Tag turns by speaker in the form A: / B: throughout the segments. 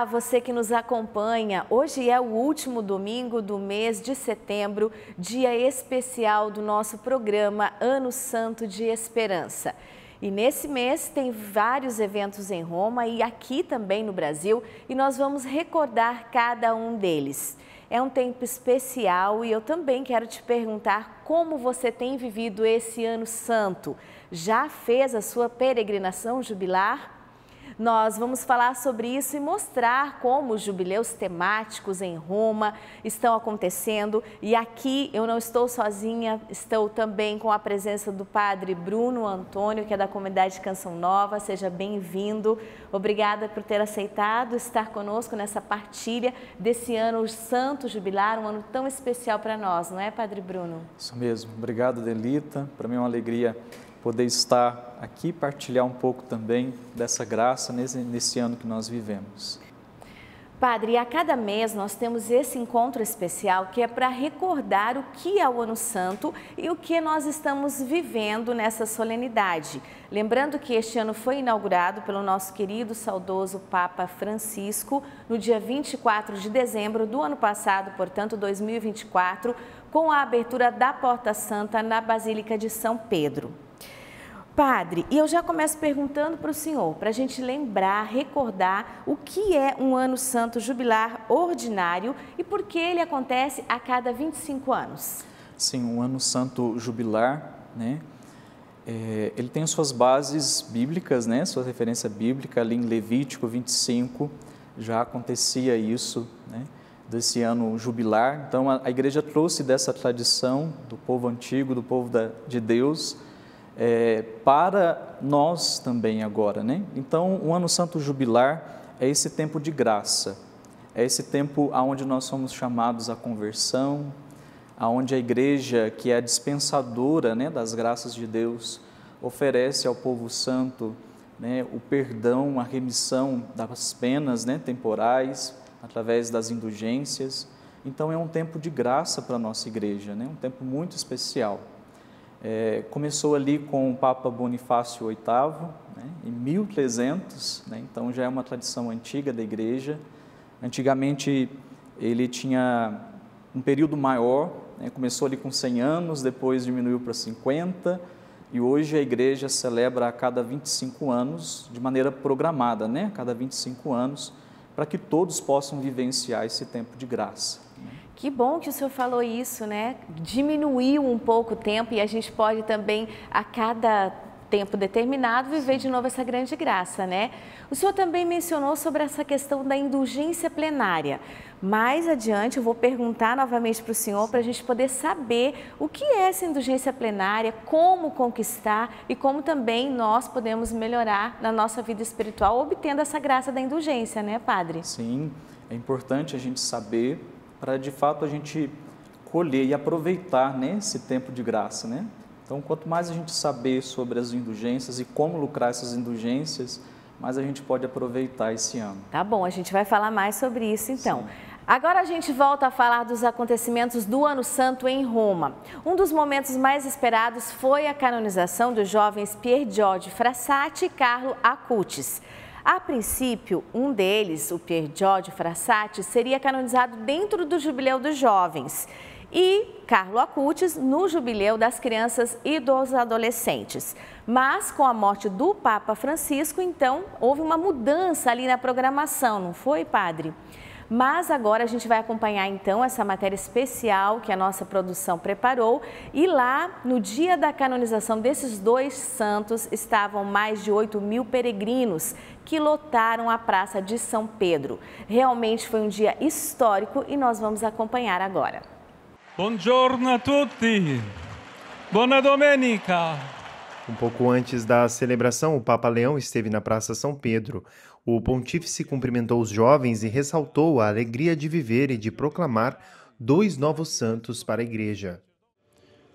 A: Olá, você que nos acompanha. Hoje é o último domingo do mês de setembro, dia especial do nosso programa Ano Santo de Esperança. E nesse mês tem vários eventos em Roma e aqui também no Brasil, e nós vamos recordar cada um deles. É um tempo especial e eu também quero te perguntar como você tem vivido esse Ano Santo. Já fez a sua peregrinação jubilar? Nós vamos falar sobre isso e mostrar como os jubileus temáticos em Roma estão acontecendo. E aqui eu não estou sozinha, estou também com a presença do Padre Bruno Antônio, que é da comunidade Canção Nova. Seja bem-vindo. Obrigada por ter aceitado estar conosco nessa partilha desse ano santo jubilar, um ano tão especial para nós, não é, Padre Bruno?
B: Isso mesmo. Obrigado, Delita. Para mim é uma alegria poder estar aqui e partilhar um pouco também dessa graça nesse ano que nós vivemos.
A: Padre, a cada mês nós temos esse encontro especial que é para recordar o que é o Ano Santo e o que nós estamos vivendo nessa solenidade. Lembrando que este ano foi inaugurado pelo nosso querido, saudoso Papa Francisco no dia 24 de dezembro do ano passado, portanto 2024, com a abertura da Porta Santa na Basílica de São Pedro. Padre, e eu já começo perguntando para o senhor, para a gente lembrar, recordar o que é um Ano Santo Jubilar ordinário e por que ele acontece a cada 25 anos.
B: Sim, um Ano Santo Jubilar, né? Ele tem suas bases bíblicas, né? Sua referência bíblica, ali em Levítico 25, já acontecia isso, né? Desse ano jubilar. Então, a igreja trouxe dessa tradição do povo antigo, do povo de Deus, para nós também agora, né? Então, o Ano Santo Jubilar é esse tempo de graça, é esse tempo onde nós somos chamados à conversão, onde a igreja, que é a dispensadora, né, das graças de Deus, oferece ao povo santo, né, o perdão, a remissão das penas, né, temporais, através das indulgências. Então, é um tempo de graça para a nossa igreja, né? Um tempo muito especial. Começou ali com o Papa Bonifácio VIII, né, em 1300, né, então já é uma tradição antiga da igreja. Antigamente ele tinha um período maior, né, começou ali com 100 anos, depois diminuiu para 50, e hoje a igreja celebra a cada 25 anos, de maneira programada, né, a cada 25 anos, para que todos possam vivenciar esse tempo de graça.
A: Que bom que o senhor falou isso, né? Diminuiu um pouco o tempo e a gente pode também, a cada tempo determinado, viver de novo essa grande graça, né? O senhor também mencionou sobre essa questão da indulgência plenária. Mais adiante eu vou perguntar novamente para o senhor para a gente poder saber o que é essa indulgência plenária, como conquistar e como também nós podemos melhorar na nossa vida espiritual obtendo essa graça da indulgência, né, Padre?
B: Sim, é importante a gente saber para de fato a gente colher e aproveitar, né, esse tempo de graça, né? Então, quanto mais a gente saber sobre as indulgências e como lucrar essas indulgências, mais a gente pode aproveitar esse ano.
A: Tá bom, a gente vai falar mais sobre isso então.
B: Sim.
A: Agora a gente volta a falar dos acontecimentos do Ano Santo em Roma. Um dos momentos mais esperados foi a canonização dos jovens Pier Giorgio Frassati e Carlo Acutis. A princípio, um deles, o Pier Giorgio Frassati, seria canonizado dentro do Jubileu dos Jovens e Carlo Acutis no Jubileu das Crianças e dos Adolescentes. Mas com a morte do Papa Francisco, então, houve uma mudança ali na programação, não foi, Padre? Mas agora a gente vai acompanhar então essa matéria especial que a nossa produção preparou e lá no dia da canonização desses dois santos estavam mais de 8.000 peregrinos que lotaram a Praça de São Pedro. Realmente foi um dia histórico e nós vamos acompanhar agora.
C: Buongiorno a tutti, buona domenica.
D: Um pouco antes da celebração, o Papa Leão esteve na Praça São Pedro. O pontífice cumprimentou os jovens e ressaltou a alegria de viver e de proclamar dois novos santos para a Igreja.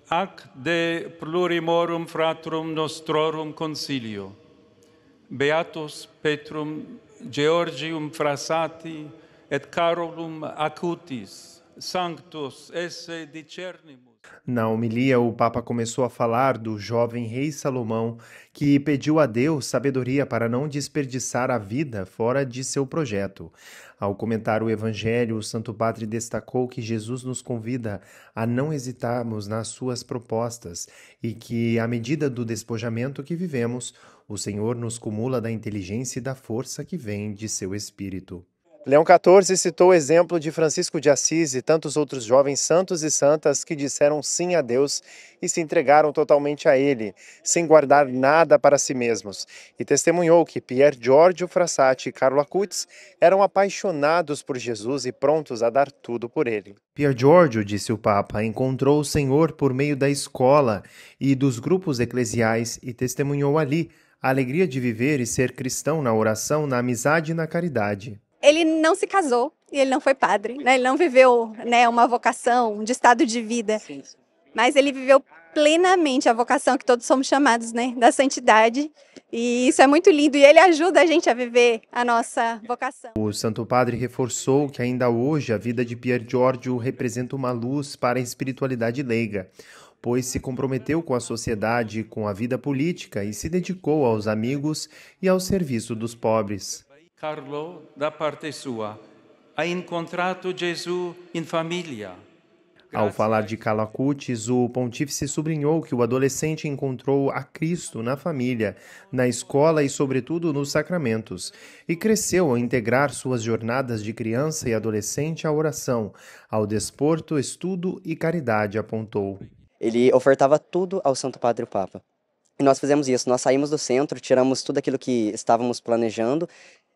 C: Ac de plurimorum fratrum nostrorum concilio, Beatus Petrum Georgium Frassati et Carolum Acutis, Sanctus esse discernimus.
D: Na homilia, o Papa começou a falar do jovem rei Salomão, que pediu a Deus sabedoria para não desperdiçar a vida fora de seu projeto. Ao comentar o Evangelho, o Santo Padre destacou que Jesus nos convida a não hesitarmos nas suas propostas e que, à medida do despojamento que vivemos, o Senhor nos cumula da inteligência e da força que vem de seu Espírito. Leão XIV citou o exemplo de Francisco de Assis e tantos outros jovens santos e santas que disseram sim a Deus e se entregaram totalmente a Ele, sem guardar nada para si mesmos, e testemunhou que Pier Giorgio Frassati e Carlo Acutis eram apaixonados por Jesus e prontos a dar tudo por Ele. Pier Giorgio, disse o Papa, encontrou o Senhor por meio da escola e dos grupos eclesiais e testemunhou ali a alegria de viver e ser cristão na oração, na amizade e na caridade.
E: Ele não se casou e ele não foi padre, né? Ele não viveu, né, uma vocação de estado de vida, mas ele viveu plenamente a vocação que todos somos chamados, né, da santidade, e isso é muito lindo e ele ajuda a gente a viver a nossa vocação.
D: O Santo Padre reforçou que ainda hoje a vida de Pier Giorgio representa uma luz para a espiritualidade leiga, pois se comprometeu com a sociedade, com a vida política e se dedicou aos amigos e ao serviço dos pobres.
C: Carlo, da parte sua, ha encontrato Gesù in famiglia.
D: Ao falar de Carlo Acutis, o pontífice sublinhou que o adolescente encontrou a Cristo na família, na escola e, sobretudo, nos sacramentos, e cresceu a integrar suas jornadas de criança e adolescente à oração, ao desporto, estudo e caridade, apontou.
F: Ele ofertava tudo ao Santo Padre o Papa. E nós fizemos isso, nós saímos do centro, tiramos tudo aquilo que estávamos planejando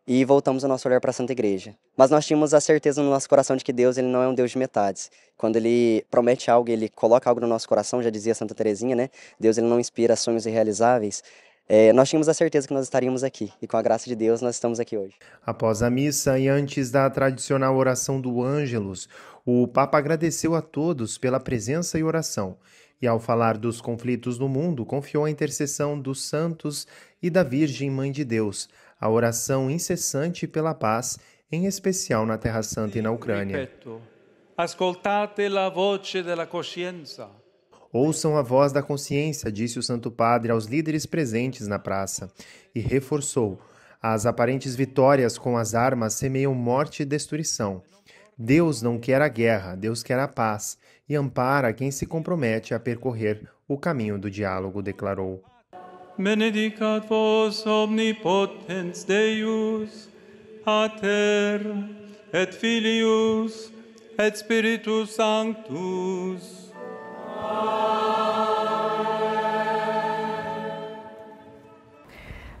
F: e voltamos o nosso olhar para a Santa Igreja. Mas nós tínhamos a certeza no nosso coração de que Deus ele não é um Deus de metades. Quando Ele promete algo, Ele coloca algo no nosso coração, já dizia Santa Teresinha, né? Deus ele não inspira sonhos irrealizáveis. Nós tínhamos a certeza que nós estaríamos aqui, e com a graça de Deus nós estamos aqui hoje.
D: Após a missa e antes da tradicional oração do Ângelus, o Papa agradeceu a todos pela presença e oração, e ao falar dos conflitos no mundo, confiou a intercessão dos santos e da Virgem Mãe de Deus, a oração incessante pela paz, em especial na Terra Santa e na Ucrânia.
C: Ripeto, ascoltate la voce della coscienza.
D: Ouçam a voz da consciência, disse o Santo Padre aos líderes presentes na praça, e reforçou: as aparentes vitórias com as armas semeiam morte e destruição. Deus não quer a guerra, Deus quer a paz, e ampara quem se compromete a percorrer o caminho do diálogo, declarou.
C: Benedicat vos omnipotens Deus, Pater et Filius et Spiritus Sanctus.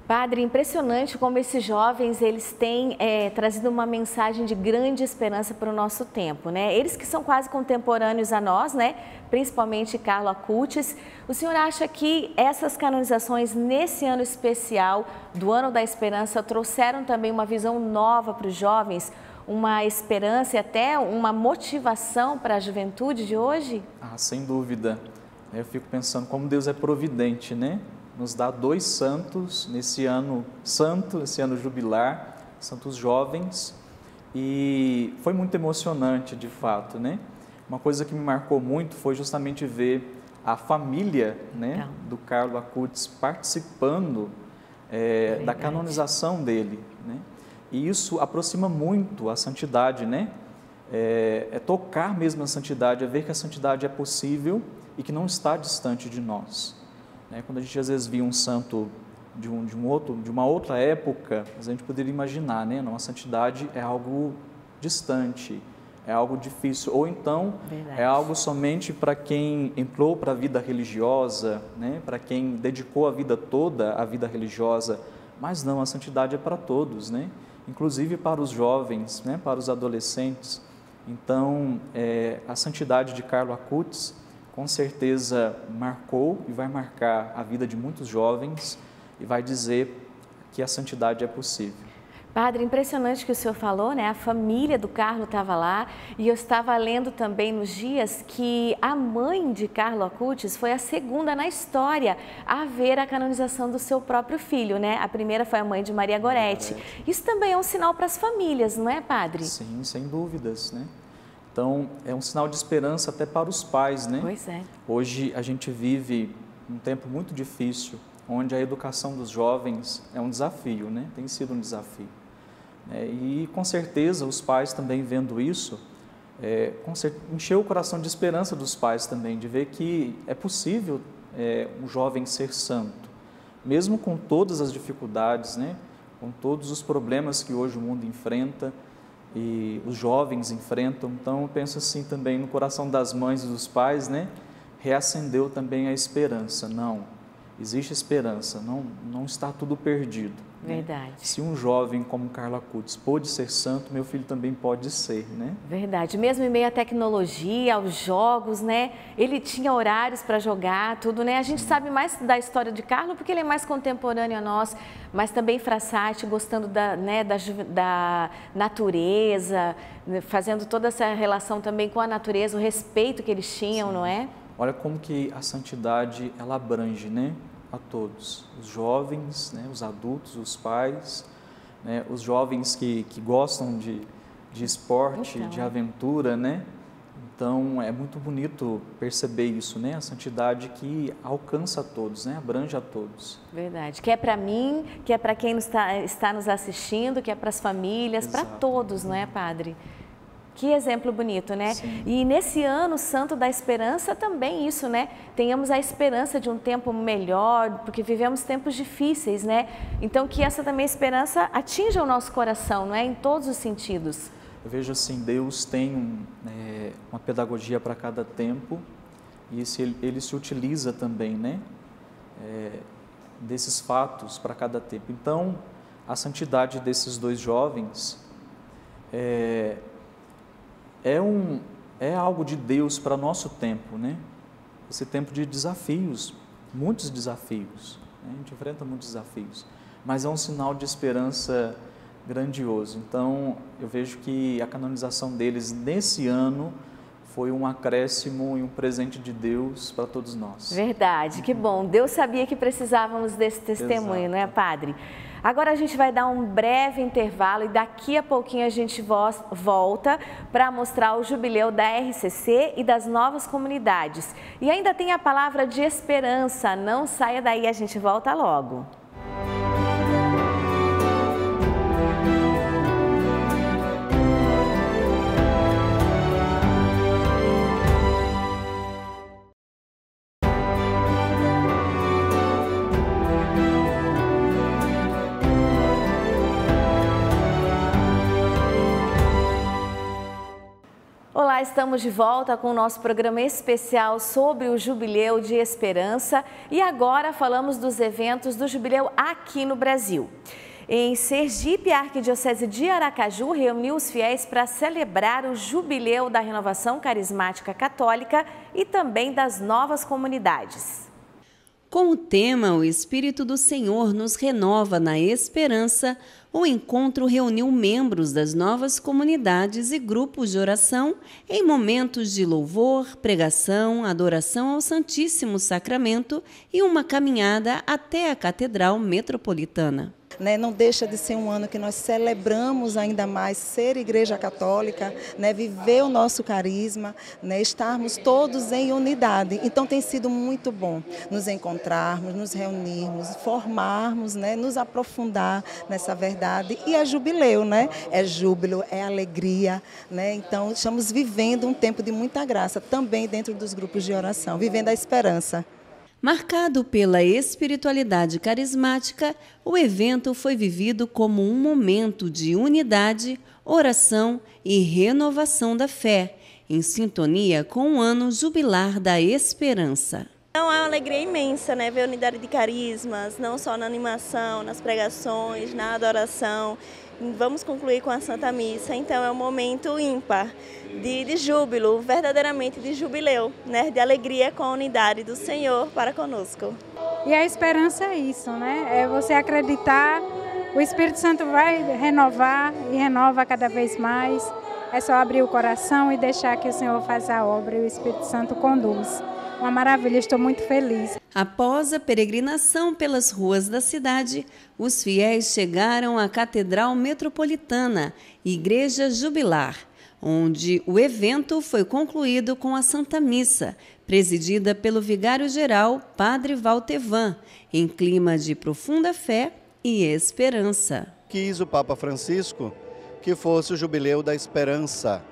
A: Padre, impressionante como esses jovens eles têm trazido uma mensagem de grande esperança para o nosso tempo, né? Eles que são quase contemporâneos a nós, né? Principalmente Carlo Acutis. O senhor acha que essas canonizações nesse ano especial do Ano da Esperança trouxeram também uma visão nova para os jovens, uma esperança e até uma motivação para a juventude de hoje?
B: Ah, sem dúvida. Eu fico pensando como Deus é providente, né? Nos dá 2 santos nesse ano santo, esse ano jubilar, santos jovens, e foi muito emocionante de fato, né? Uma coisa que me marcou muito foi justamente ver a família, né, do Carlo Acutis participando da canonização dele, né? E isso aproxima muito a santidade, né? É tocar mesmo a santidade, é ver que a santidade é possível e que não está distante de nós. Quando a gente às vezes via um santo de uma outra época, a gente poderia imaginar, né? Não, a santidade é algo distante, é algo difícil, ou então é algo somente para quem entrou para a vida religiosa, né? Para quem dedicou a vida toda à vida religiosa, mas não, a santidade é para todos, né? Inclusive para os jovens, né? Para os adolescentes. Então, a santidade de Carlo Acutis com certeza marcou e vai marcar a vida de muitos jovens e vai dizer que a santidade é possível.
A: Padre, impressionante o que o senhor falou, né? A família do Carlo estava lá e eu estava lendo também nos dias que a mãe de Carlo Acutis foi a segunda na história a ver a canonização do seu próprio filho, né? A primeira foi a mãe de Maria Goretti. Isso também é um sinal para as famílias, não é, padre?
B: Sim, sem dúvidas, né? Então, é um sinal de esperança até para os pais, né?
A: Pois é.
B: Hoje a gente vive um tempo muito difícil, onde a educação dos jovens é um desafio, né? Tem sido um desafio. E com certeza os pais também vendo isso, encheu o coração de esperança dos pais também, de ver que é possível um jovem ser santo, mesmo com todas as dificuldades, né? Com todos os problemas que hoje o mundo enfrenta e os jovens enfrentam. Então, eu penso assim também no coração das mães e dos pais, né? Reacendeu também a esperança. Não, existe esperança, não está tudo perdido.
A: Verdade.
B: Né? Se um jovem como Carla Cutts pôde ser santo, meu filho também pode ser, né?
A: Verdade. Mesmo em meio à tecnologia, aos jogos, né? Ele tinha horários para jogar, tudo, né? A gente sabe mais da história de Carla porque ele é mais contemporâneo a nós, mas também Frassati, gostando da natureza, fazendo toda essa relação também com a natureza, o respeito que eles tinham, sim, não é?
B: Olha como que a santidade, ela abrange, né? A todos, os jovens, né, os adultos, os pais, né, os jovens que gostam de esporte, então, de aventura, né? Então, é muito bonito perceber isso, né? A santidade que alcança a todos, né? Abrange a todos.
A: Verdade. Que é para mim, que é para quem está nos assistindo, que é para as famílias, para todos, não é, Padre? Que exemplo bonito, né? Sim. E nesse ano santo da esperança também isso, né? Tenhamos a esperança de um tempo melhor, porque vivemos tempos difíceis, né? Então que essa também esperança atinja o nosso coração, não é? Em todos os sentidos.
B: Eu vejo assim, Deus tem uma pedagogia para cada tempo e ele se utiliza também, né? Desses fatos para cada tempo. Então, a santidade desses dois jovens é algo de Deus para nosso tempo, né? Esse tempo de desafios, muitos desafios, né? A gente enfrenta muitos desafios, mas é um sinal de esperança grandioso. Então, eu vejo que a canonização deles nesse ano foi um acréscimo e um presente de Deus para todos nós.
A: Verdade, que bom. Deus sabia que precisávamos desse testemunho, não é, Padre? Agora a gente vai dar um breve intervalo e daqui a pouquinho a gente volta para mostrar o jubileu da RCC e das novas comunidades. E ainda tem a palavra de esperança. Não saia daí, a gente volta logo. Olá, estamos de volta com o nosso programa especial sobre o Jubileu de Esperança e agora falamos dos eventos do Jubileu aqui no Brasil. Em Sergipe, a Arquidiocese de Aracaju reuniu os fiéis para celebrar o Jubileu da Renovação Carismática Católica e também das novas comunidades.
G: Com o tema O Espírito do Senhor nos renova na esperança, o encontro reuniu membros das novas comunidades e grupos de oração em momentos de louvor, pregação, adoração ao Santíssimo Sacramento e uma caminhada até a Catedral Metropolitana.
H: Não deixa de ser um ano que nós celebramos ainda mais ser Igreja Católica, viver o nosso carisma, estarmos todos em unidade. Então tem sido muito bom nos encontrarmos, nos reunirmos, formarmos, nos aprofundar nessa verdade. E é jubileu, é júbilo, é alegria. Então estamos vivendo um tempo de muita graça também dentro dos grupos de oração, vivendo a esperança.
G: Marcado pela espiritualidade carismática, o evento foi vivido como um momento de unidade, oração e renovação da fé, em sintonia com o ano jubilar da esperança.
I: É uma alegria imensa, ver a unidade de carismas, não só na animação, nas pregações, na adoração. Vamos concluir com a Santa Missa, então é um momento ímpar de júbilo, verdadeiramente de jubileu, de alegria com a unidade do Senhor para conosco.
J: E a esperança é isso, é você acreditar, o Espírito Santo vai renovar e renova cada vez mais, é só abrir o coração e deixar que o Senhor faça a obra e o Espírito Santo conduz. Uma maravilha, estou muito feliz.
G: Após a peregrinação pelas ruas da cidade, os fiéis chegaram à Catedral Metropolitana, Igreja Jubilar. onde o evento foi concluído com a Santa Missa, presidida pelo vigário-geral Padre Valtevan, em clima de profunda fé e esperança.
K: Quis o Papa Francisco que fosse o Jubileu da Esperança,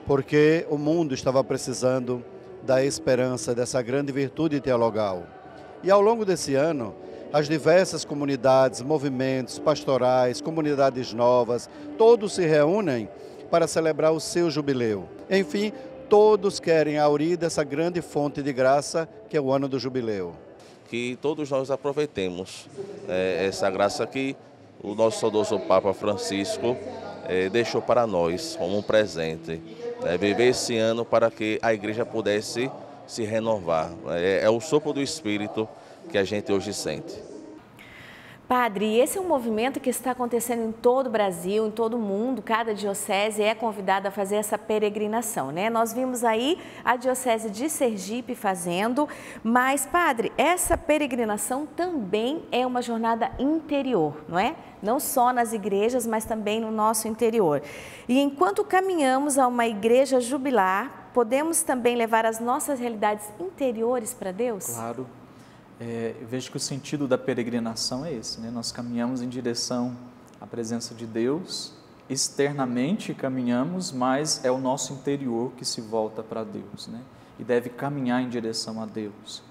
K: porque o mundo estava precisando da esperança, dessa grande virtude teologal. E ao longo desse ano, as diversas comunidades, movimentos pastorais, comunidades novas, todos se reúnem para celebrar o seu jubileu. Enfim, todos querem aurir dessa grande fonte de graça que é o ano do jubileu.
L: Que todos nós aproveitemos essa graça que o nosso saudoso Papa Francisco deixou para nós como um presente. Viver esse ano para que a igreja pudesse se renovar. É o sopro do Espírito que a gente hoje sente.
A: Padre, esse é um movimento que está acontecendo em todo o Brasil, em todo o mundo. Cada diocese é convidada a fazer essa peregrinação, né? Nós vimos aí a diocese de Sergipe fazendo, mas, Padre, essa peregrinação também é uma jornada interior, não é? Não só nas igrejas, mas também no nosso interior. E enquanto caminhamos a uma igreja jubilar, podemos também levar as nossas realidades interiores para Deus?
B: Claro. Eu vejo que o sentido da peregrinação é esse, né? Nós caminhamos em direção à presença de Deus, externamente caminhamos, mas é o nosso interior que se volta para Deus, né? E deve caminhar em direção a Deus.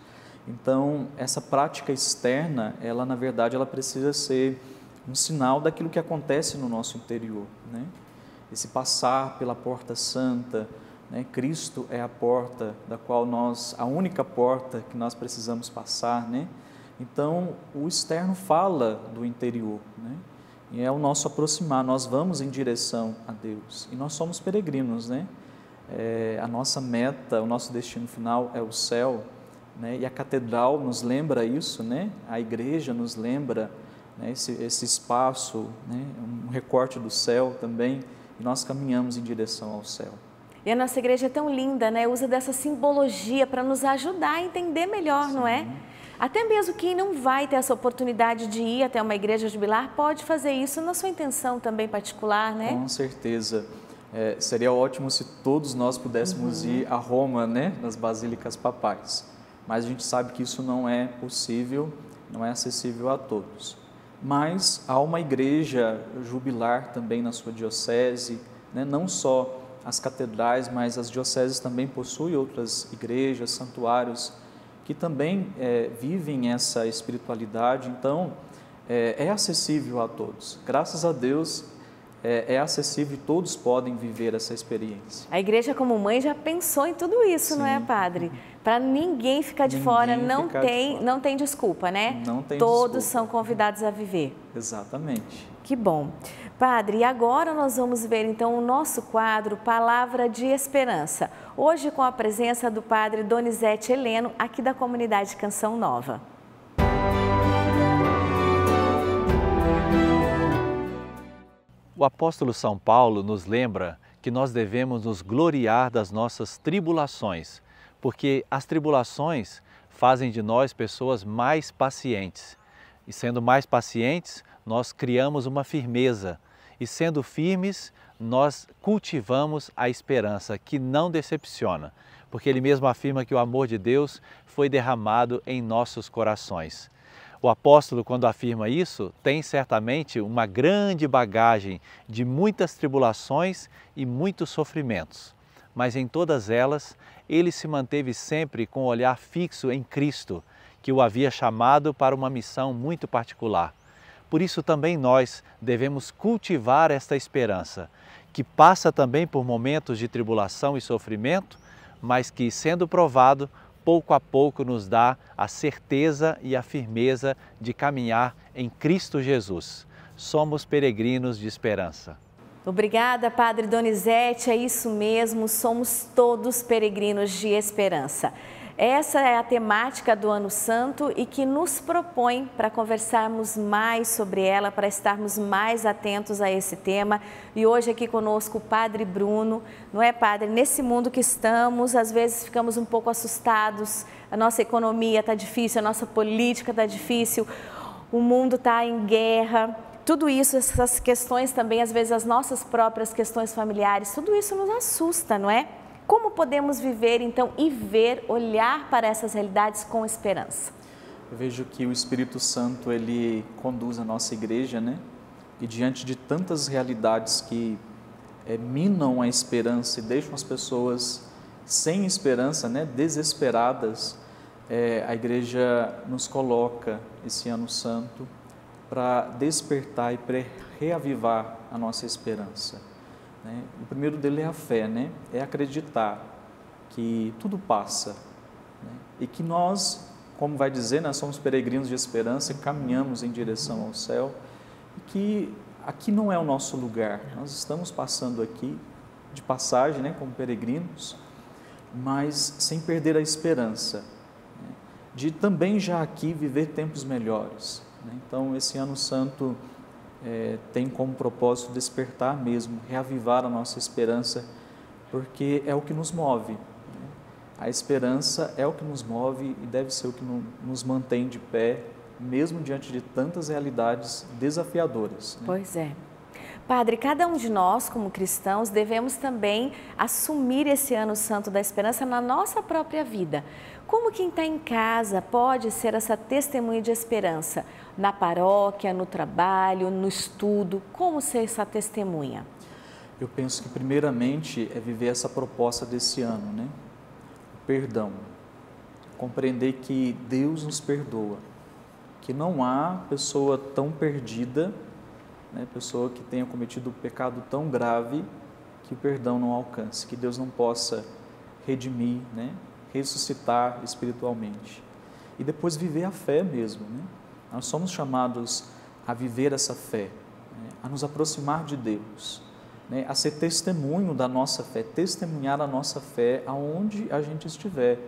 B: Então, essa prática externa, ela na verdade, ela precisa ser um sinal daquilo que acontece no nosso interior, né? Esse passar pela porta santa, né? Cristo é a porta da qual a única porta que nós precisamos passar, né? Então, o externo fala do interior, né? E é o nosso aproximar, nós vamos em direção a Deus. E nós somos peregrinos, né? A nossa meta, o nosso destino final é o céu, né? E a catedral nos lembra isso, né? A igreja nos lembra, né? Esse espaço, né? Um recorte do céu também, e nós caminhamos em direção ao céu.
A: E a nossa igreja é tão linda, né? Usa dessa simbologia para nos ajudar a entender melhor, não é? Até mesmo quem não vai ter essa oportunidade de ir até uma igreja jubilar pode fazer isso na sua intenção também particular, né?
B: Com certeza. Seria ótimo se todos nós pudéssemos ir a Roma, né? Nas basílicas papais. Mas a gente sabe que isso não é possível, não é acessível a todos. Mas há uma igreja jubilar também na sua diocese, né? Não só as catedrais, mas as dioceses também possuem outras igrejas, santuários, que também vivem essa espiritualidade. Então, é acessível a todos. Graças a Deus, é acessível e todos podem viver essa experiência.
A: A igreja como mãe já pensou em tudo isso, sim, não é, Padre? Para ninguém ficar de fora, não tem desculpa, né?
B: Não tem
A: Todos
B: desculpa.
A: são convidados a viver.
B: Exatamente.
A: Que bom. Padre, e agora nós vamos ver então o nosso quadro Palavra de Esperança. Hoje com a presença do Padre Donizete Heleno, aqui da comunidade Canção Nova.
M: O apóstolo São Paulo nos lembra que nós devemos nos gloriar das nossas tribulações, porque as tribulações fazem de nós pessoas mais pacientes. E sendo mais pacientes, nós criamos uma firmeza. E sendo firmes, nós cultivamos a esperança que não decepciona, porque ele mesmo afirma que o amor de Deus foi derramado em nossos corações. O apóstolo, quando afirma isso, tem certamente uma grande bagagem de muitas tribulações e muitos sofrimentos, mas em todas elas ele se manteve sempre com o olhar fixo em Cristo, que o havia chamado para uma missão muito particular. Por isso também nós devemos cultivar esta esperança, que passa também por momentos de tribulação e sofrimento, mas que, sendo provado, pouco a pouco nos dá a certeza e a firmeza de caminhar em Cristo Jesus. Somos peregrinos de esperança.
A: Obrigada, Padre Donizete, é isso mesmo, somos todos peregrinos de esperança. Essa é a temática do Ano Santo e que nos propõe para conversarmos mais sobre ela, para estarmos mais atentos a esse tema. E hoje aqui conosco o Padre Bruno, não é, Padre? Nesse mundo que estamos, às vezes ficamos um pouco assustados, a nossa economia está difícil, a nossa política está difícil, o mundo está em guerra. tudo isso, essas questões também, às vezes as nossas próprias questões familiares, tudo isso nos assusta, não é? Como podemos viver então e ver, olhar para essas realidades com esperança?
B: Eu vejo que o Espírito Santo, ele conduz a nossa igreja, né? E diante de tantas realidades que minam a esperança e deixam as pessoas sem esperança, né? Desesperadas, a igreja nos coloca esse ano santo para despertar e para reavivar a nossa esperança. Né? O primeiro dele é a fé, né? É acreditar que tudo passa, né? E que nós, como vai dizer, nós somos peregrinos de esperança e caminhamos em direção ao céu, e que aqui não é o nosso lugar, nós estamos passando aqui de passagem, né, como peregrinos, mas sem perder a esperança, né, de também já aqui viver tempos melhores. Né? Então, esse ano santo tem como propósito despertar mesmo, reavivar a nossa esperança, porque é o que nos move. Né? A esperança é o que nos move e deve ser o que nos mantém de pé, mesmo diante de tantas realidades desafiadoras. Né?
A: Pois é. Padre, cada um de nós, como cristãos, devemos também assumir esse ano santo da esperança na nossa própria vida. Como quem está em casa pode ser essa testemunha de esperança? Na paróquia, no trabalho, no estudo, como ser essa testemunha?
B: Eu penso que primeiramente é viver essa proposta desse ano, né? O perdão. Compreender que Deus nos perdoa, que não há pessoa tão perdida, né, pessoa que tenha cometido um pecado tão grave que o perdão não alcance, que Deus não possa redimir, né, ressuscitar espiritualmente. E depois viver a fé mesmo. Né? Nós somos chamados a viver essa fé, né, a nos aproximar de Deus, né, a ser testemunho da nossa fé, testemunhar a nossa fé aonde a gente estiver,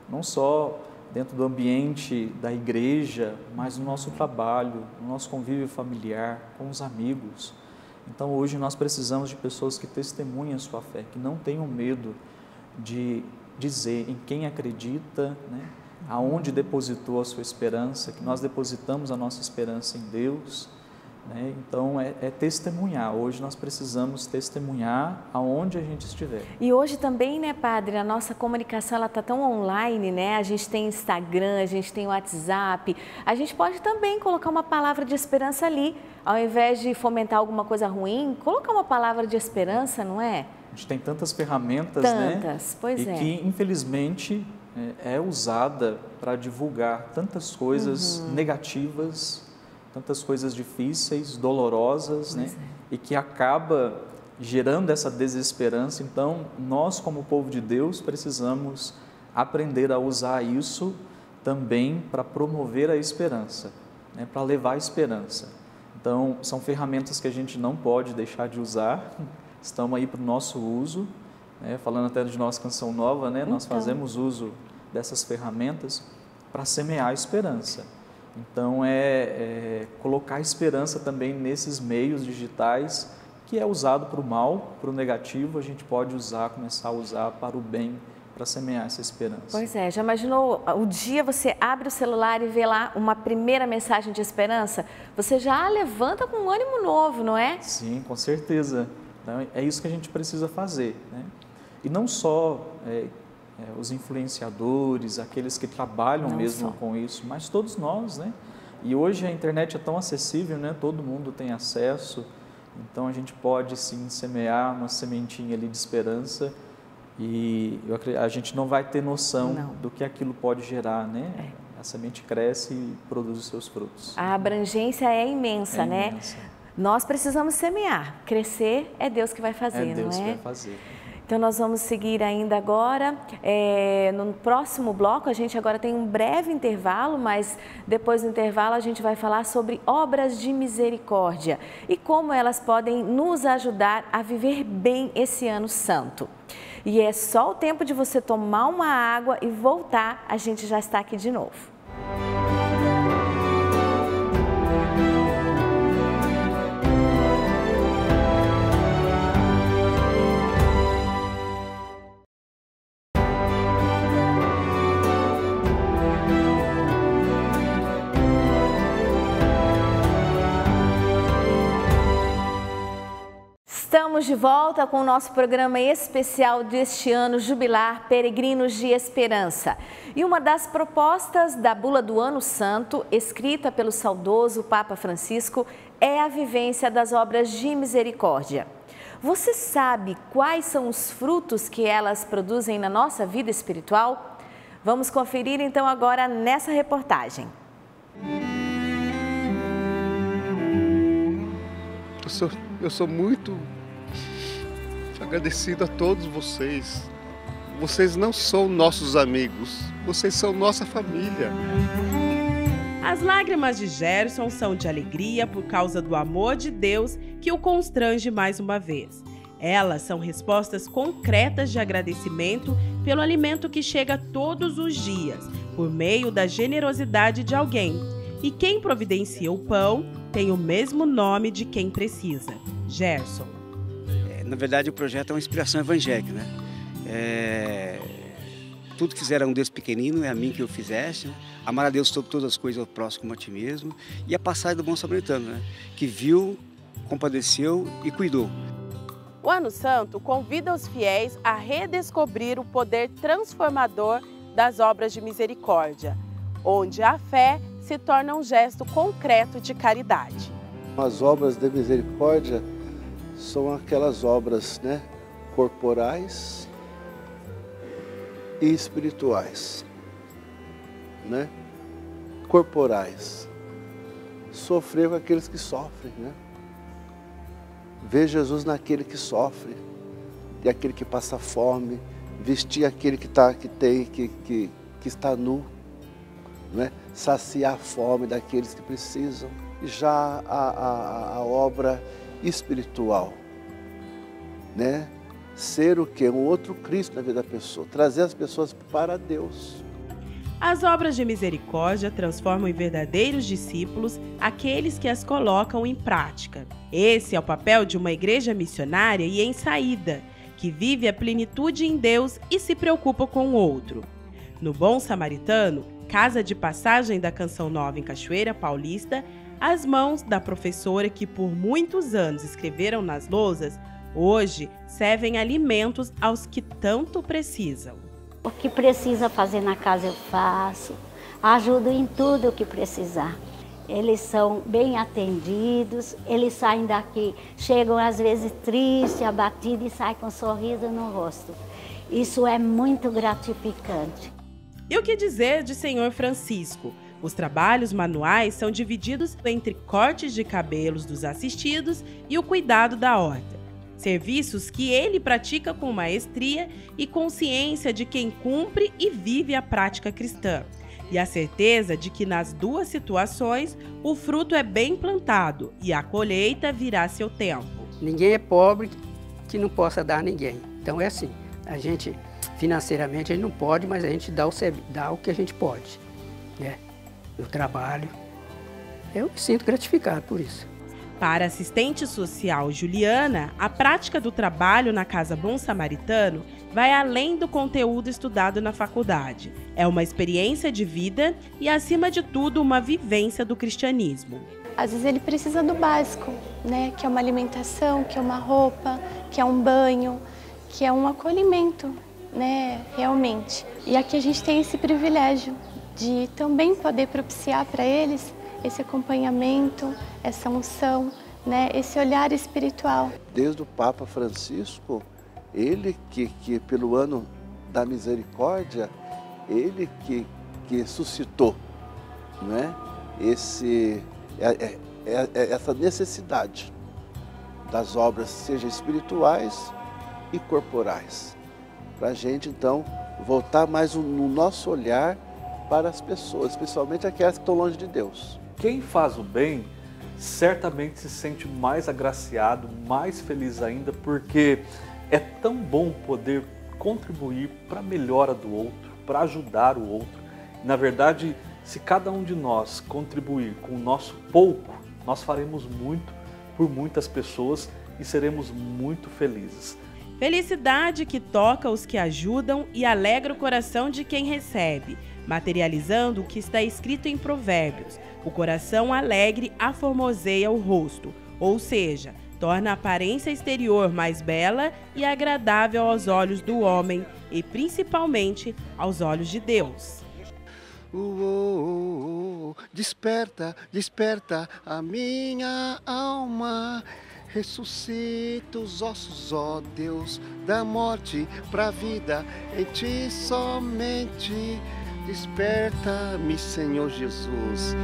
B: não só dentro do ambiente da igreja, mas no nosso trabalho, no nosso convívio familiar, com os amigos. Então, hoje nós precisamos de pessoas que testemunhem a sua fé, que não tenham medo de dizer em quem acredita, né? Aonde depositou a sua esperança, que nós depositamos a nossa esperança em Deus. Né? Então, é testemunhar. Hoje nós precisamos testemunhar aonde a gente estiver.
A: E hoje também, né, Padre, a nossa comunicação está tão online, né? A gente tem Instagram, a gente tem WhatsApp. A gente pode também colocar uma palavra de esperança ali. Ao invés de fomentar alguma coisa ruim, colocar uma palavra de esperança, não é?
B: A gente tem tantas ferramentas,
A: tantas,
B: né?
A: Pois é.
B: E que, infelizmente, é usada para divulgar tantas coisas negativas, tantas coisas difíceis, dolorosas, né? E que acaba gerando essa desesperança. Então, nós como povo de Deus precisamos aprender a usar isso também para promover a esperança, né? Para levar a esperança. Então, são ferramentas que a gente não pode deixar de usar, estão aí para o nosso uso, né? Falando até de nossa canção nova, né? Nós fazemos uso dessas ferramentas para semear a esperança. Então, colocar esperança também nesses meios digitais, que é usado para o mal, para o negativo, a gente pode usar, começar a usar para o bem, para semear essa esperança.
A: Pois é, já imaginou o dia você abre o celular e vê lá uma primeira mensagem de esperança? Você já levanta com um ânimo novo, não é?
B: Sim, com certeza. Então, é isso que a gente precisa fazer, né? E não só os influenciadores, aqueles que trabalham mesmo com isso, mas todos nós, né? E hoje a internet é tão acessível, né? Todo mundo tem acesso, então a gente pode sim semear uma sementinha ali de esperança e a gente não vai ter noção do que aquilo pode gerar, né? A semente cresce e produz os seus frutos.
A: A abrangência é imensa, né?
B: Imensa.
A: Nós precisamos semear, crescer é Deus que vai fazer, não é?
B: É Deus que vai fazer.
A: Então, nós vamos seguir ainda agora. No próximo bloco, a gente agora tem um breve intervalo, mas depois do intervalo a gente vai falar sobre obras de misericórdia e como elas podem nos ajudar a viver bem esse ano santo. E é só o tempo de você tomar uma água e voltar, a gente já está aqui de novo. Estamos de volta com o nosso programa especial deste ano jubilar Peregrinos de Esperança. E uma das propostas da Bula do Ano Santo, escrita pelo saudoso Papa Francisco, é a vivência das obras de misericórdia. Você sabe quais são os frutos que elas produzem na nossa vida espiritual? Vamos conferir então agora nessa reportagem.
N: Eu sou muito agradecido a todos vocês. Vocês não são nossos amigos, vocês são nossa família.
O: As lágrimas de Gerson são de alegria por causa do amor de Deus que o constrange mais uma vez. Elas são respostas concretas de agradecimento pelo alimento que chega todos os dias, por meio da generosidade de alguém. E quem providencia o pão tem o mesmo nome de quem precisa, Gerson.
P: Na verdade, o projeto é uma inspiração evangélica, né? Tudo que fizeram a um Deus pequenino é a mim que eu fizeste, né? Amar a Deus sobre todas as coisas, ao próximo como a ti mesmo. E a passagem do bom samaritano, né? Que viu, compadeceu e cuidou.
O: O Ano Santo convida os fiéis a redescobrir o poder transformador das obras de misericórdia, onde a fé se torna um gesto concreto de caridade.
K: As obras de misericórdia são aquelas obras, né, corporais e espirituais, né? Corporais, sofrer com aqueles que sofrem, né? Ver Jesus naquele que sofre, e aquele que passa fome, vestir aquele que está nu, né? Saciar a fome daqueles que precisam. E já a obra espiritual, né? Ser o quê? Um outro Cristo na vida da pessoa, trazer as pessoas para Deus.
O: As obras de misericórdia transformam em verdadeiros discípulos aqueles que as colocam em prática. Esse é o papel de uma igreja missionária e em saída, que vive a plenitude em Deus e se preocupa com o outro. No Bom Samaritano, casa de passagem da Canção Nova em Cachoeira Paulista, as mãos da professora que por muitos anos escreveram nas lousas, hoje servem alimentos aos que tanto precisam.
Q: O que precisa fazer na casa eu faço, ajudo em tudo o que precisar. Eles são bem atendidos, eles saem daqui, chegam às vezes tristes, abatidos e saem com um sorriso no rosto. Isso é muito gratificante.
O: E o que dizer de Senhor Francisco? Os trabalhos manuais são divididos entre cortes de cabelos dos assistidos e o cuidado da horta. Serviços que ele pratica com maestria e consciência de quem cumpre e vive a prática cristã. E a certeza de que nas duas situações o fruto é bem plantado e a colheita virá a seu tempo.
R: Ninguém é pobre que não possa dar a ninguém. Então é assim, a gente financeiramente a gente não pode, mas a gente dá o que a gente pode, né? No trabalho. Eu me sinto gratificado por isso.
O: Para a assistente social Juliana, a prática do trabalho na Casa Bom Samaritano vai além do conteúdo estudado na faculdade. É uma experiência de vida e, acima de tudo, uma vivência do cristianismo.
S: Às vezes ele precisa do básico, né? Que é uma alimentação, que é uma roupa, que é um banho, que é um acolhimento, né? Realmente. E aqui a gente tem esse privilégio de também poder propiciar para eles esse acompanhamento, essa unção, né? Esse olhar espiritual.
K: Desde o Papa Francisco, ele que pelo ano da misericórdia, ele que suscitou, né? Essa necessidade das obras, seja espirituais e corporais, para a gente então voltar mais no nosso olhar para as pessoas, especialmente aquelas que estão longe de Deus.
T: Quem faz o bem certamente se sente mais agraciado, mais feliz ainda, porque é tão bom poder contribuir para a melhora do outro, para ajudar o outro. Na verdade, se cada um de nós contribuir com o nosso pouco, nós faremos muito por muitas pessoas e seremos muito felizes.
O: Felicidade que toca os que ajudam e alegra o coração de quem recebe, materializando o que está escrito em Provérbios. O coração alegre aformoseia o rosto, ou seja, torna a aparência exterior mais bela e agradável aos olhos do homem e principalmente aos olhos de Deus.
N: Desperta, desperta a minha alma. Ressuscita os ossos, ó Deus, da morte para a vida, em ti somente. Desperta-me, Senhor Jesus.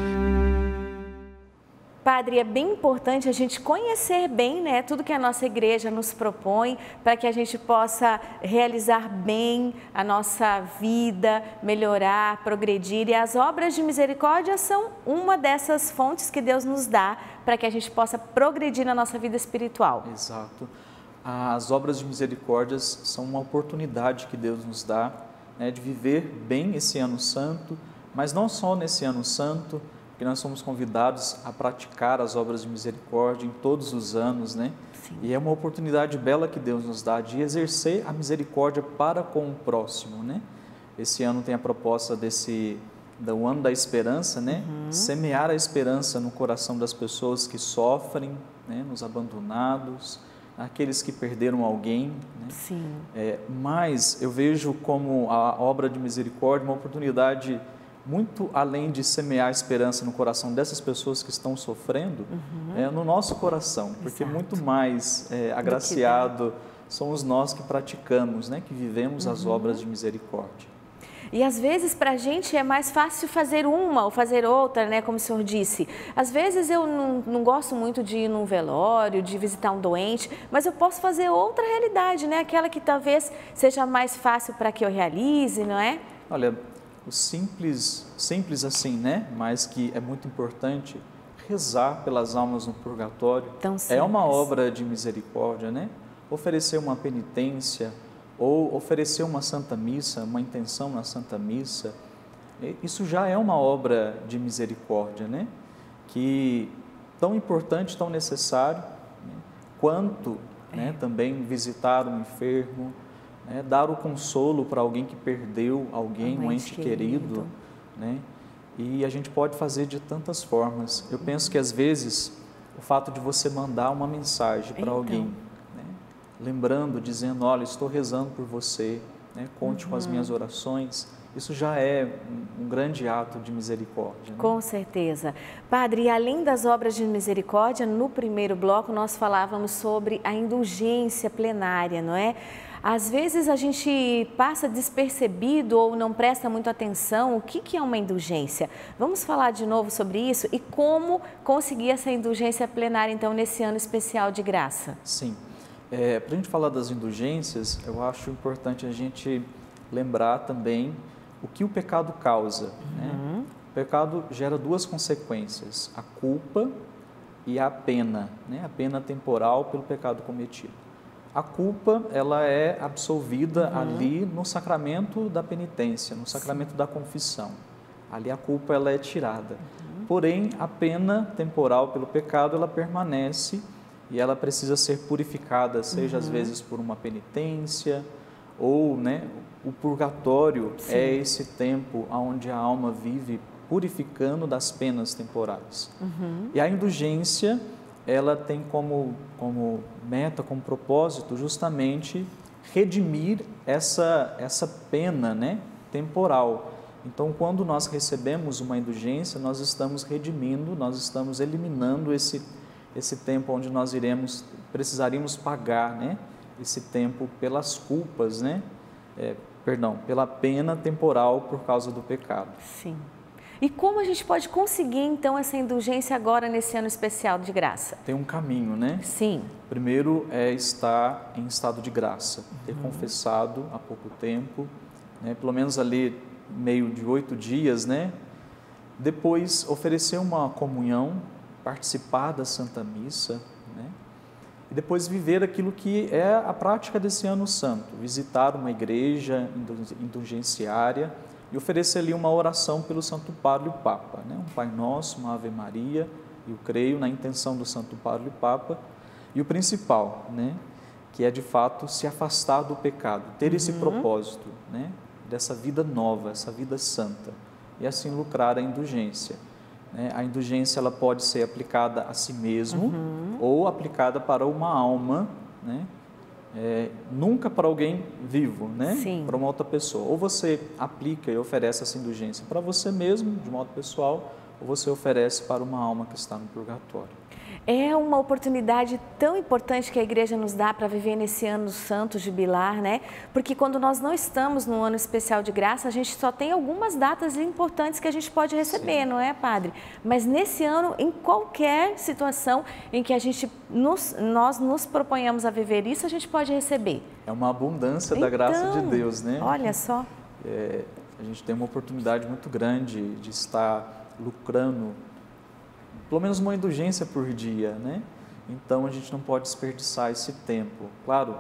A: Padre, é bem importante a gente conhecer bem, né, tudo que a nossa igreja nos propõe para que a gente possa realizar bem a nossa vida, melhorar, progredir. E as obras de misericórdia são uma dessas fontes que Deus nos dá para que a gente possa progredir na nossa vida espiritual.
B: Exato. As obras de misericórdia são uma oportunidade que Deus nos dá, né, de viver bem esse ano santo, mas não só nesse ano santo, que nós somos convidados a praticar as obras de misericórdia em todos os anos, né? Sim. E é uma oportunidade bela que Deus nos dá de exercer a misericórdia para com o próximo, né? Esse ano tem a proposta do ano da esperança, né? Semear a esperança no coração das pessoas que sofrem, né? Nos abandonados, aqueles que perderam alguém, né?
A: Sim.
B: Mas eu vejo como a obra de misericórdia uma oportunidade muito além de semear a esperança no coração dessas pessoas que estão sofrendo, no nosso coração, porque muito mais agraciado somos nós que praticamos, né, que vivemos as obras de misericórdia.
A: E às vezes para a gente é mais fácil fazer uma ou fazer outra, né? Como o senhor disse. Às vezes eu não gosto muito de ir num velório, de visitar um doente, mas eu posso fazer outra realidade, né? Aquela que talvez seja mais fácil para que eu realize, não é?
B: Olha, o simples assim, né? Mas que é muito importante, rezar pelas almas no purgatório. É uma obra de misericórdia, né? Oferecer uma penitência ou oferecer uma Santa Missa, uma intenção na Santa Missa, isso já é uma obra de misericórdia, né? Que tão importante, tão necessário, né? Quanto, né, também visitar um enfermo, dar o consolo para alguém que perdeu alguém, um ente querido, né? E a gente pode fazer de tantas formas. Eu penso que às vezes o fato de você mandar uma mensagem para alguém, né? Lembrando, dizendo, olha, estou rezando por você, né? Conte com as minhas orações, isso já é um grande ato de misericórdia, né?
A: Com certeza. Padre, e além das obras de misericórdia, no primeiro bloco nós falávamos sobre a indulgência plenária, não é? Às vezes a gente passa despercebido ou não presta muito atenção. O que é uma indulgência? Vamos falar de novo sobre isso e como conseguir essa indulgência plenária, então, nesse ano especial de graça.
B: Sim. Para a gente falar das indulgências, eu acho importante a gente lembrar também o que o pecado causa, né? O pecado gera duas consequências, a culpa e a pena, né? A pena temporal pelo pecado cometido. A culpa, ela é absolvida ali no sacramento da penitência, no sacramento da confissão. Ali a culpa, ela é tirada. Porém, a pena temporal pelo pecado, ela permanece e ela precisa ser purificada, seja às vezes por uma penitência ou, né, o purgatório é esse tempo onde a alma vive purificando das penas temporais. E a indulgência, ela tem como meta, como propósito, justamente redimir essa pena, né, temporal. Então, quando nós recebemos uma indulgência, nós estamos redimindo, nós estamos eliminando esse tempo onde nós precisaríamos pagar, né, esse tempo pelas culpas, né, pela pena temporal por causa do pecado.
A: Sim. E como a gente pode conseguir, então, essa indulgência agora nesse ano especial de graça?
B: Tem um caminho, né?
A: Sim.
B: Primeiro é estar em estado de graça, ter confessado há pouco tempo, né? Pelo menos ali meio de 8 dias, né? Depois oferecer uma comunhão, participar da Santa Missa, né? E depois viver aquilo que é a prática desse ano santo, visitar uma igreja indulgenciária, e oferecer ali uma oração pelo Santo Padre e o Papa, né? Um Pai Nosso, uma Ave Maria, eu creio na intenção do Santo Padre e o Papa, e o principal, né? Que é de fato se afastar do pecado, ter esse propósito, né? Dessa vida nova, essa vida santa, e assim lucrar a indulgência. né? A indulgência ela pode ser aplicada a si mesmo ou aplicada para uma alma, né? Nunca para alguém vivo, né? Para uma outra pessoa. Ou você aplica e oferece essa indulgência para você mesmo, de modo pessoal, ou você oferece para uma alma que está no purgatório.
A: É uma oportunidade tão importante que a igreja nos dá para viver nesse ano santo jubilar, né? Porque quando nós não estamos no ano especial de graça, a gente só tem algumas datas importantes que a gente pode receber, não é, padre? Mas nesse ano, em qualquer situação em que nós nos proponhamos a viver isso, a gente pode receber.
B: É uma abundância da graça de Deus, né?
A: Olha só.
B: A gente tem uma oportunidade muito grande de estar lucrando pelo menos uma indulgência por dia, né? Então a gente não pode desperdiçar esse tempo. Claro,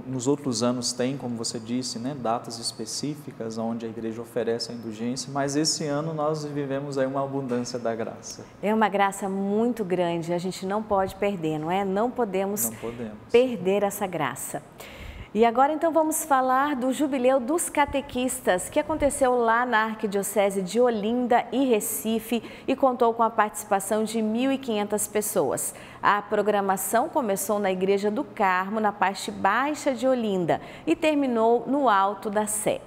B: nos outros anos tem, como você disse, né, datas específicas onde a igreja oferece a indulgência, mas esse ano nós vivemos aí uma abundância da graça.
A: É uma graça muito grande, a gente não pode perder, não é? Não podemos perder essa graça. E agora então vamos falar do Jubileu dos Catequistas, que aconteceu lá na Arquidiocese de Olinda e Recife e contou com a participação de 1.500 pessoas. A programação começou na Igreja do Carmo, na parte baixa de Olinda, e terminou no Alto da Sé.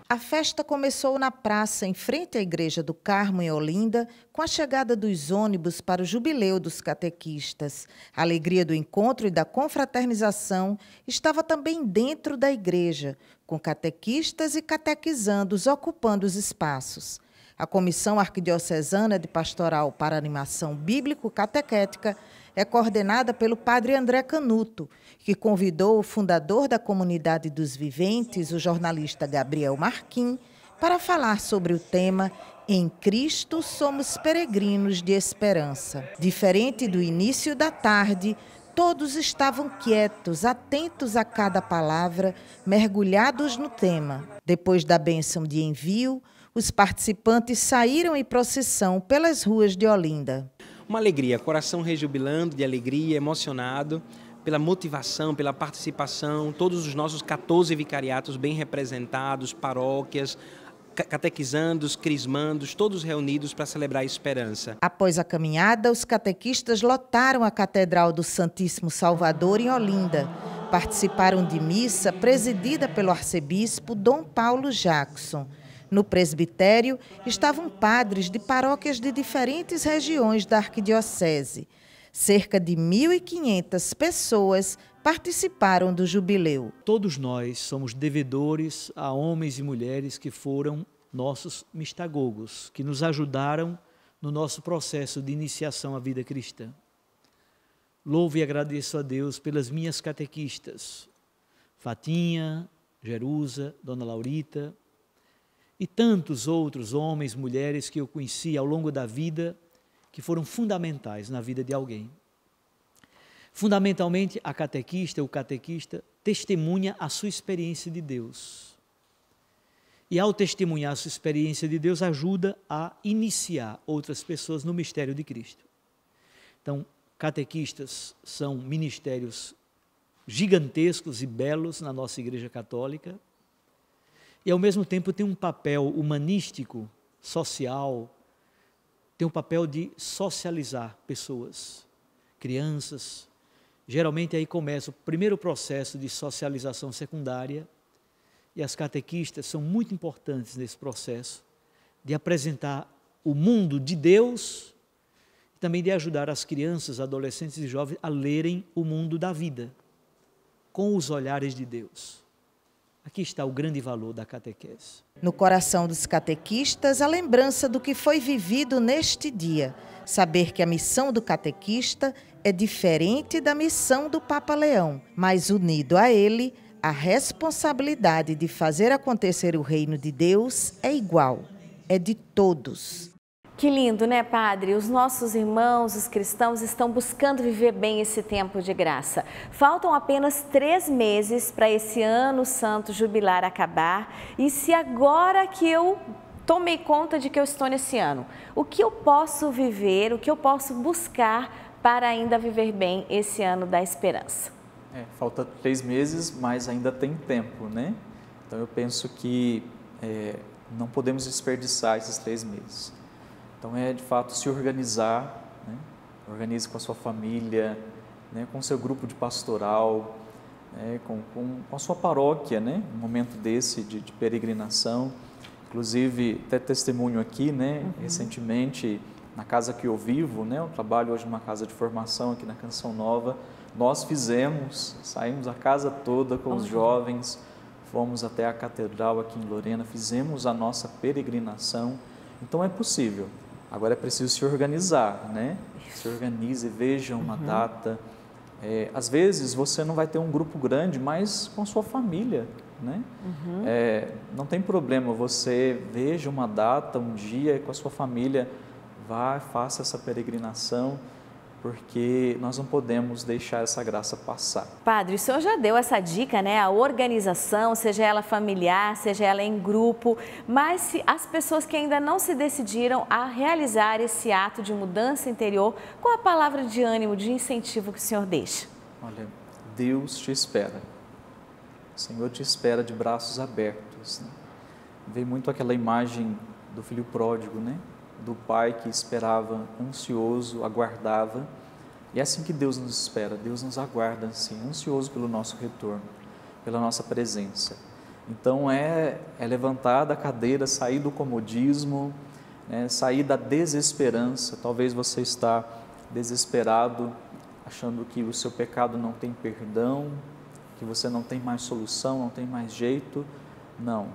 U: A festa começou na praça, em frente à Igreja do Carmo, em Olinda, com a chegada dos ônibus para o Jubileu dos Catequistas. A alegria do encontro e da confraternização estava também dentro da igreja, com catequistas e catequizandos ocupando os espaços. A Comissão Arquidiocesana de Pastoral para Animação Bíblico-Catequética é coordenada pelo padre André Canuto, que convidou o fundador da Comunidade dos Viventes, o jornalista Gabriel Marquim, para falar sobre o tema Em Cristo somos peregrinos de esperança. Diferente do início da tarde, todos estavam quietos, atentos a cada palavra, mergulhados no tema. Depois da bênção de envio, os participantes saíram em procissão pelas ruas de Olinda.
V: Uma alegria, coração rejubilando de alegria, emocionado pela motivação, pela participação, todos os nossos 14 vicariatos bem representados, paróquias, catequizandos, crismandos, todos reunidos para celebrar a esperança.
U: Após a caminhada, os catequistas lotaram a Catedral do Santíssimo Salvador em Olinda. Participaram de missa presidida pelo arcebispo Dom Paulo Jackson. No presbitério estavam padres de paróquias de diferentes regiões da arquidiocese. Cerca de 1.500 pessoas participaram do jubileu.
W: Todos nós somos devedores a homens e mulheres que foram nossos mistagogos, que nos ajudaram no nosso processo de iniciação à vida cristã. Louvo e agradeço a Deus pelas minhas catequistas, Fatinha, Jerusa, Dona Laurita, e tantos outros homens, mulheres que eu conheci ao longo da vida, que foram fundamentais na vida de alguém. Fundamentalmente, a catequista, o catequista, testemunha a sua experiência de Deus. E ao testemunhar a sua experiência de Deus, ajuda a iniciar outras pessoas no mistério de Cristo. Então, catequistas são ministérios gigantescos e belos na nossa Igreja Católica, e ao mesmo tempo tem um papel humanístico, social, tem um papel de socializar pessoas, crianças. Geralmente aí começa o primeiro processo de socialização secundária, e as catequistas são muito importantes nesse processo de apresentar o mundo de Deus e também de ajudar as crianças, adolescentes e jovens a lerem o mundo da vida com os olhares de Deus. Aqui está o grande valor da catequese.
U: No coração dos catequistas, a lembrança do que foi vivido neste dia. Saber que a missão do catequista é diferente da missão do Papa Leão, mas unido a ele, a responsabilidade de fazer acontecer o reino de Deus é igual, é de todos.
A: Que lindo, né, padre? Os nossos irmãos, os cristãos, estão buscando viver bem esse tempo de graça. Faltam apenas 3 meses para esse ano santo jubilar acabar. E se agora que eu tomei conta de que eu estou nesse ano, o que eu posso viver, o que eu posso buscar para ainda viver bem esse ano da esperança?
B: Falta 3 meses, mas ainda tem tempo, né? Então eu penso que não podemos desperdiçar esses 3 meses. Então é de fato se organizar, né? Organize com a sua família, né? Com o seu grupo de pastoral, né? com a sua paróquia, né? Um momento desse de peregrinação. Inclusive, até testemunho aqui, né? Recentemente, na casa que eu vivo, né? Eu trabalho hoje numa casa de formação aqui na Canção Nova. Nós saímos a casa toda com os jovens, fomos até a catedral aqui em Lorena, fizemos a nossa peregrinação. Então é possível. Agora é preciso se organizar, né? Se organize, veja uma data. Às vezes você não vai ter um grupo grande, mas com a sua família, né? Não tem problema, você veja uma data, um dia com a sua família, vá, faça essa peregrinação, porque nós não podemos deixar essa graça passar.
A: Padre, o senhor já deu essa dica, né? A organização, seja ela familiar, seja ela em grupo, mas se as pessoas que ainda não se decidiram a realizar esse ato de mudança interior, qual a palavra de ânimo, de incentivo que o senhor deixa?
B: Olha, Deus te espera. O Senhor te espera de braços abertos, né? Vem muito aquela imagem do filho pródigo, né? Do pai que esperava, ansioso, aguardava. E é assim que Deus nos espera, Deus nos aguarda assim, ansioso pelo nosso retorno, pela nossa presença. Então é levantar da cadeira, sair do comodismo, né? Sair da desesperança. Talvez você está desesperado, achando que o seu pecado não tem perdão, que você não tem mais solução, não tem mais jeito. Não,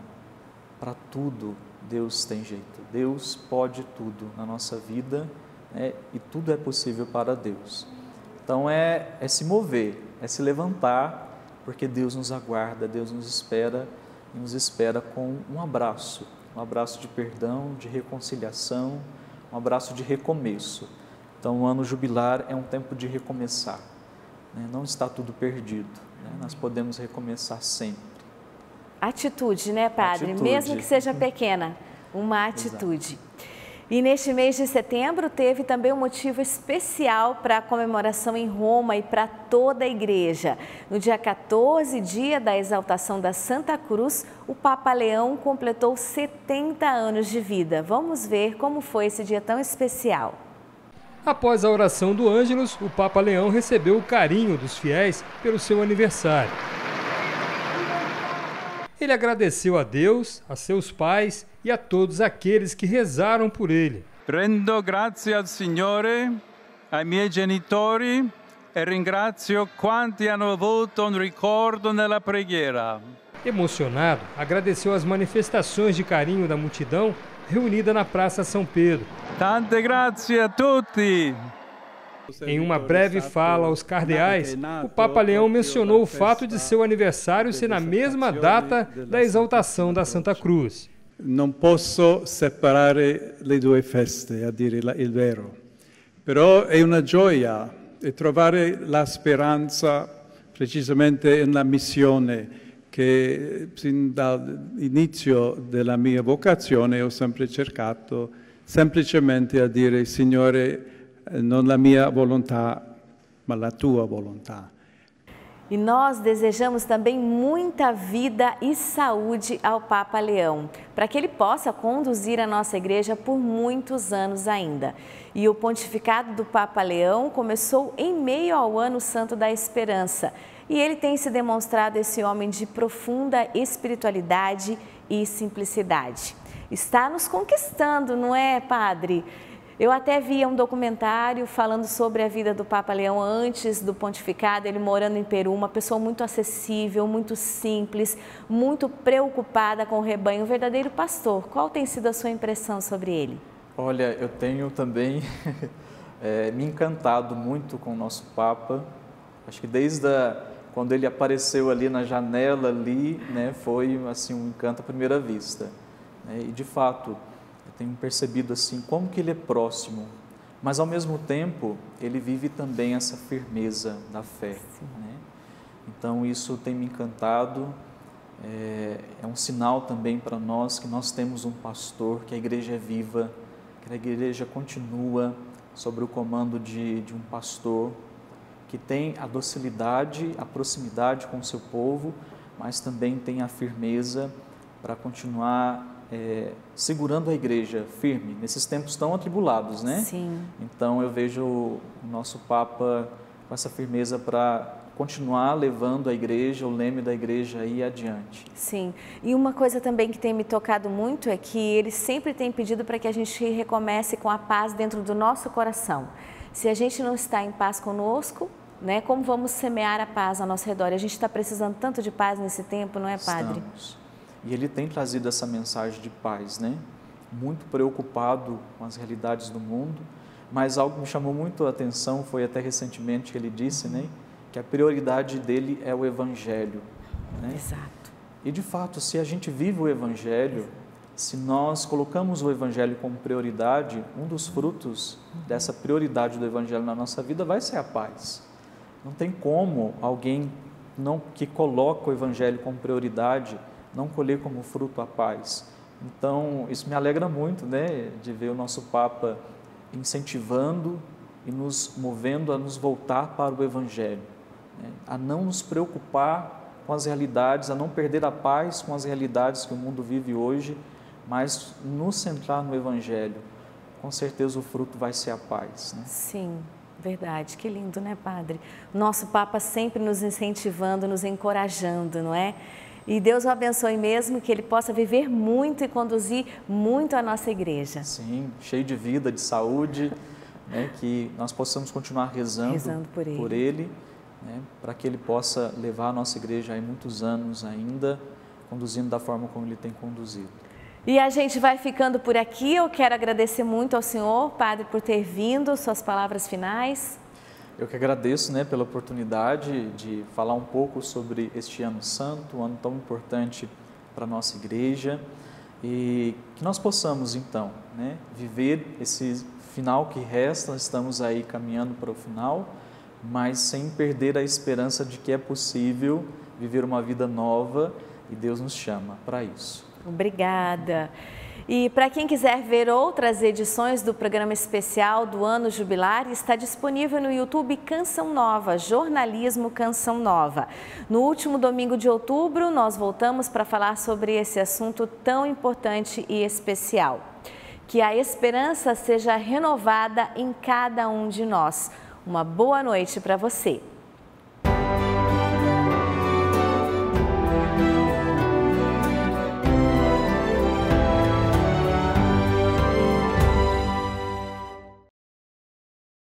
B: para tudo Deus tem jeito, Deus pode tudo na nossa vida, né? E tudo é possível para Deus. Então é se mover, é se levantar, porque Deus nos aguarda, Deus nos espera e nos espera com um abraço de perdão, de reconciliação, um abraço de recomeço. Então o ano jubilar é um tempo de recomeçar, né? Não está tudo perdido, né? Nós podemos recomeçar sempre.
A: Atitude, né, Padre?
B: Atitude.
A: Mesmo que seja pequena, uma atitude. Exato. E neste mês de setembro teve também um motivo especial para a comemoração em Roma e para toda a igreja. No dia 14, dia da exaltação da Santa Cruz, o Papa Leão completou 70 anos de vida. Vamos ver como foi esse dia tão especial.
D: Após a oração do Ângelus, o Papa Leão recebeu o carinho dos fiéis pelo seu aniversário. Ele agradeceu a Deus, a seus pais e a todos aqueles que rezaram por ele.
C: Rendo grazie al Signore, ai miei genitori e ringrazio quanti hanno avuto un ricordo nella preghiera.
D: Emocionado, agradeceu as manifestações de carinho da multidão reunida na Praça São Pedro.
C: Tante grazie a tutti!
D: Em uma breve fala aos cardeais, o Papa Leão mencionou o fato de seu aniversário ser na mesma data da exaltação da Santa Cruz.
E: Non posso separare le due feste, a dire il vero, però è una gioia trovare la speranza precisamente nella missione che sin dall'inizio della mia vocazione ho sempre cercato semplicemente a dire Signore, non la mia volontà, ma la tua volontà.
A: E nós desejamos também muita vida e saúde ao Papa Leão, para que ele possa conduzir a nossa igreja por muitos anos ainda. E o pontificado do Papa Leão começou em meio ao Ano Santo da Esperança. E ele tem se demonstrado esse homem de profunda espiritualidade e simplicidade. Está nos conquistando, não é, Padre? Eu até vi um documentário falando sobre a vida do Papa Leão antes do pontificado, ele morando em Peru, uma pessoa muito acessível, muito simples, muito preocupada com o rebanho, um verdadeiro pastor. Qual tem sido a sua impressão sobre ele?
B: Olha, eu tenho também me encantado muito com o nosso Papa. Acho que desde quando ele apareceu ali na janela, né, foi assim, um encanto à primeira vista. E de fato, tenho percebido assim como que ele é próximo, mas ao mesmo tempo ele vive também essa firmeza da fé, né? Então isso tem me encantado, é um sinal também para nós que nós temos um pastor, que a igreja é viva, que a igreja continua sob o comando de um pastor que tem a docilidade, a proximidade com o seu povo, mas também tem a firmeza para continuar segurando a igreja firme nesses tempos tão atribulados, né?
A: Sim.
B: Então eu vejo o nosso Papa com essa firmeza para continuar levando a igreja, o leme da igreja aí adiante.
A: Sim, e uma coisa também que tem me tocado muito é que ele sempre tem pedido para que a gente recomece com a paz dentro do nosso coração. Se a gente não está em paz conosco, né, como vamos semear a paz ao nosso redor? A gente está precisando tanto de paz nesse tempo, não é, Padre?
B: Estamos. E ele tem trazido essa mensagem de paz, né? Muito preocupado com as realidades do mundo, mas algo que me chamou muito a atenção foi até recentemente que ele disse, né, que a prioridade dele é o Evangelho, né?
A: Exato.
B: E de fato, se a gente vive o Evangelho, se nós colocamos o Evangelho como prioridade, um dos frutos dessa prioridade do Evangelho na nossa vida vai ser a paz. Não tem como alguém que coloca o Evangelho como prioridade não colher como fruto a paz. Então, isso me alegra muito, né, de ver o nosso Papa incentivando e nos movendo a nos voltar para o Evangelho, né, a não nos preocupar com as realidades, a não perder a paz com as realidades que o mundo vive hoje, mas nos centrar no Evangelho. Com certeza o fruto vai ser a paz, né?
A: Sim, verdade. Que lindo, né, Padre? Nosso Papa sempre nos incentivando, nos encorajando, não é? E Deus o abençoe mesmo, que ele possa viver muito e conduzir muito a nossa igreja.
B: Sim, cheio de vida, de saúde, né, que nós possamos continuar rezando por ele, né, para que ele possa levar a nossa igreja aí muitos anos ainda, conduzindo da forma como ele tem conduzido.
A: E a gente vai ficando por aqui. Eu quero agradecer muito ao senhor, Padre, por ter vindo. Suas palavras finais.
B: Eu que agradeço, né, pela oportunidade de falar um pouco sobre este ano santo, um ano tão importante para a nossa igreja, e que nós possamos, então, né, viver esse final que resta. Nós estamos aí caminhando para o final, mas sem perder a esperança de que é possível viver uma vida nova e Deus nos chama para isso.
A: Obrigada. E para quem quiser ver outras edições do programa especial do Ano Jubilar, está disponível no YouTube Canção Nova, Jornalismo Canção Nova. No último domingo de outubro, nós voltamos para falar sobre esse assunto tão importante e especial. Que a esperança seja renovada em cada um de nós. Uma boa noite para você.